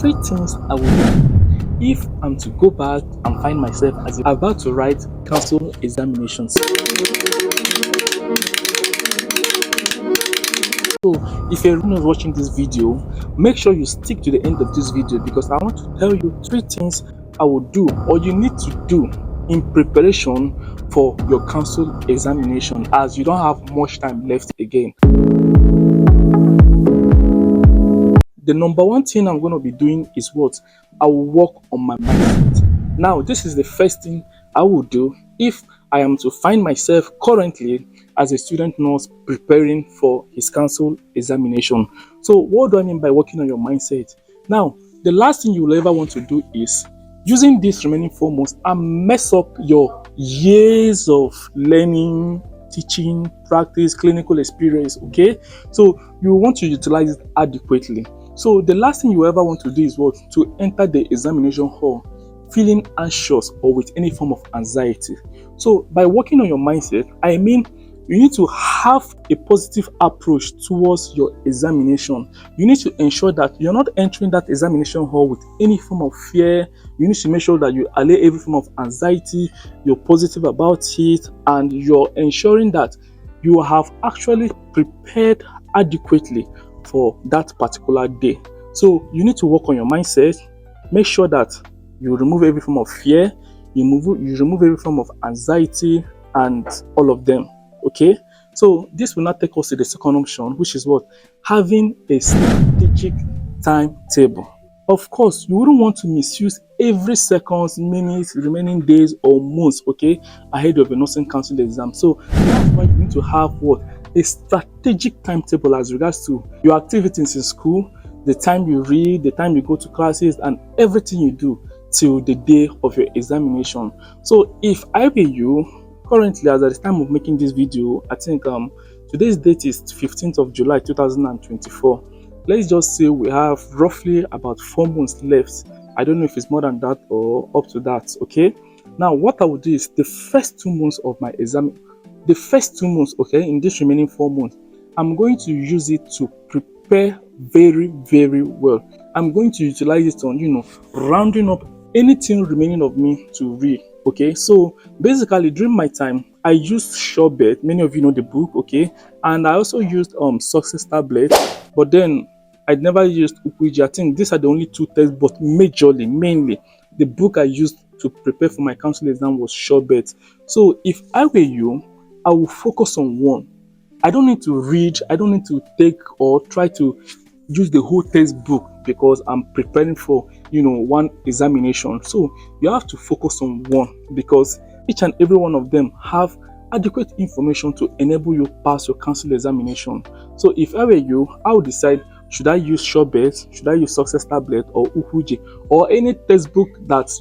three things I will do if I'm to go back and find myself as about to write council examinations. So if you're not watching this video, make sure you stick to the end of this video because I want to tell you three things I will do or you need to do in preparation for your council examination, as you don't have much time left again. The number one thing I'm going to be doing is what? I will work on my mindset. Now, this is the first thing I will do if I am to find myself currently as a student nurse preparing for his council examination. So what do I mean by working on your mindset? Now, the last thing you will ever want to do is using these remaining 4 months and mess up your years of learning, teaching, practice, clinical experience, okay? So you want to utilize it adequately. So the last thing you ever want to do is what? To enter the examination hall feeling anxious or with any form of anxiety. So by working on your mindset, I mean you need to have a positive approach towards your examination. You need to ensure that you're not entering that examination hall with any form of fear. You need to make sure that you allay every form of anxiety, you're positive about it, and you're ensuring that you have actually prepared adequately for that particular day. So you need to work on your mindset, make sure that you remove every form of fear, you remove every form of anxiety and all of them. Okay, so this will now take us to the second option, which is what? Having a strategic timetable. Of course, you wouldn't want to misuse every seconds, minutes, remaining days or months, okay, ahead of a nursing council exam. So that's why you need to have what? A strategic timetable as regards to your activities in school, the time you read, the time you go to classes, and everything you do till the day of your examination. So if I were you, currently, as at the time of making this video, I think today's date is 15th of July 2024. Let's just say we have roughly about 4 months left. I don't know if it's more than that or up to that. Okay. Now, what I will do is the first 2 months of my exam, the first 2 months, okay, in this remaining 4 months, I'm going to use it to prepare very, very well. I'm going to utilize it on, rounding up anything remaining of me to read. Okay, so basically during my time, I used Shortbet. Many of you know the book, okay, and I also used Success Tablet, but then I never used Ukwiji. I think these are the only 2 tests, but mainly, the book I used to prepare for my council exam was Shortbet. So if I were you, I will focus on one. I don't need to read, I don't need to take or try to use the whole textbook because I'm preparing for one examination. So you have to focus on one because each and every one of them have adequate information to enable you pass your council examination. So if I were you, I would decide, should I use Shortbet, should I use Success Tablet or Ukuji or any textbook that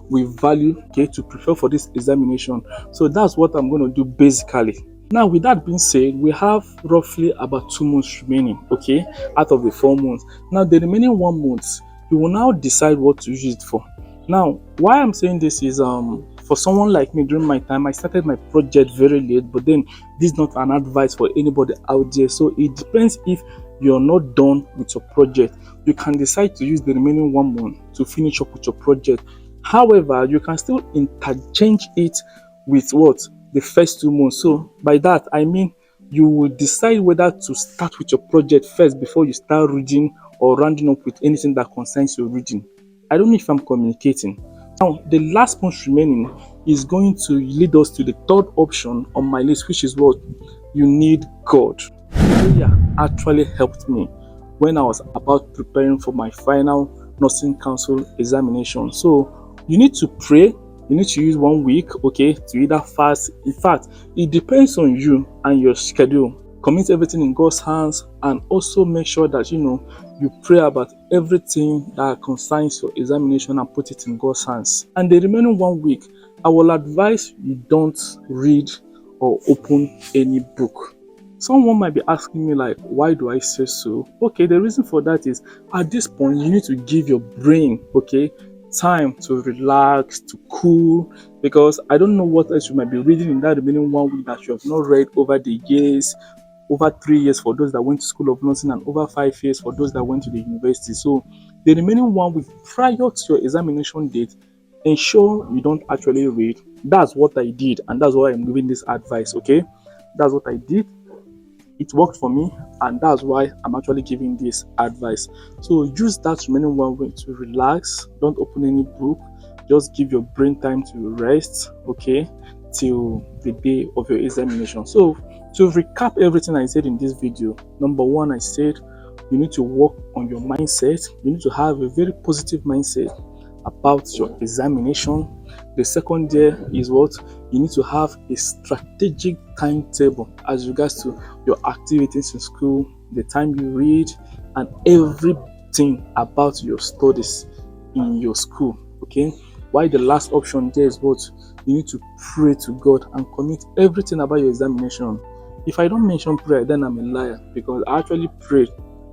we value, okay, to prepare for this examination. So that's what I'm going to do basically. Now, with that being said, we have roughly about 2 months remaining, okay, out of the 4 months. Now, the remaining 1 month, you will now decide what to use it for. Now, why I'm saying this is, for someone like me, during my time, I started my project very late, but then this is not an advice for anybody out there. So it depends. If you're not done with your project, you can decide to use the remaining 1 month to finish up with your project. However, you can still interchange it with what? The first 2 months. So by that I mean you will decide whether to start with your project first before you start reading or rounding up with anything that concerns your reading. I don't know if I'm communicating. Now, the last month remaining is going to lead us to the third option on my list, which is what? You need God. Prayer actually helped me when I was about preparing for my final nursing council examination. So you need to pray. You need to use 1 week, okay, to either fast. In fact, it depends on you and your schedule. Commit everything in God's hands and also make sure that you pray about everything that concerns your examination and put it in God's hands. And the remaining 1 week, I will advise you don't read or open any book. Someone might be asking me like, why do I say so? Okay, the reason for that is at this point you need to give your brain, okay, time to relax, to cool, because I don't know what else you might be reading in that remaining 1 week that you have not read over the years, over 3 years for those that went to School of Nursing and over 5 years for those that went to the university. So The remaining 1 week prior to your examination date, ensure you don't actually read. That's what I did, and that's why I'm giving this advice. Okay, that's what I did. It worked for me, and that's why I'm actually giving this advice. So use that remaining 1 week to relax. Don't open any book. Just give your brain time to rest, okay, till the day of your examination. So to recap everything I said in this video, number 1, I said you need to work on your mindset. You need to have a very positive mindset about your examination. The second there is what you need to have a strategic timetable as regards to your activities in school, the time you read, and everything about your studies in your school. Okay. Why the last option there is what you need to pray to God and commit everything about your examination. If I don't mention prayer, then I'm a liar, because I actually prayed.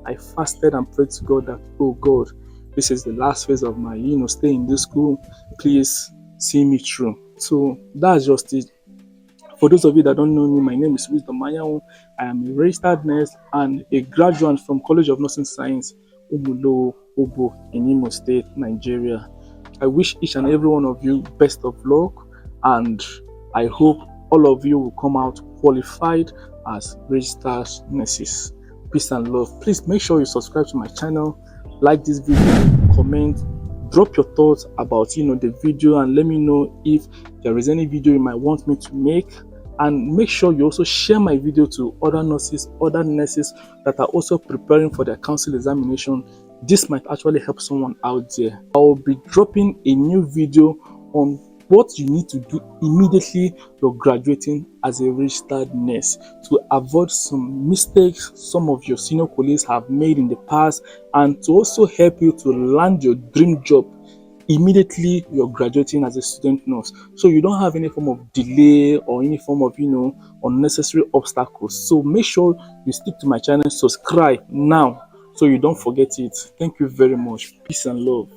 I fasted and prayed to God that, oh God, this is the last phase of my, stay in this school. Please see me through. So that's just it. For those of you that don't know me, my name is Wisdom Mayawu. I am a registered nurse and a graduate from College of Nursing Science, Umulo, Obo, in Imo State, Nigeria. I wish each and every one of you best of luck, and I hope all of you will come out qualified as registered nurses. Peace and love. Please make sure you subscribe to my channel, like this video, comment, drop your thoughts about the video, and let me know if there is any video you might want me to make. And make sure you also share my video to other nurses that are also preparing for their council examination. This might actually help someone out there. I will be dropping a new video on what you need to do immediately you're graduating as a registered nurse to avoid some mistakes some of your senior colleagues have made in the past, and to also help you to land your dream job immediately you're graduating as a student nurse, so you don't have any form of delay or any form of unnecessary obstacles. So make sure you stick to my channel, subscribe now so you don't forget it. Thank you very much. Peace and love.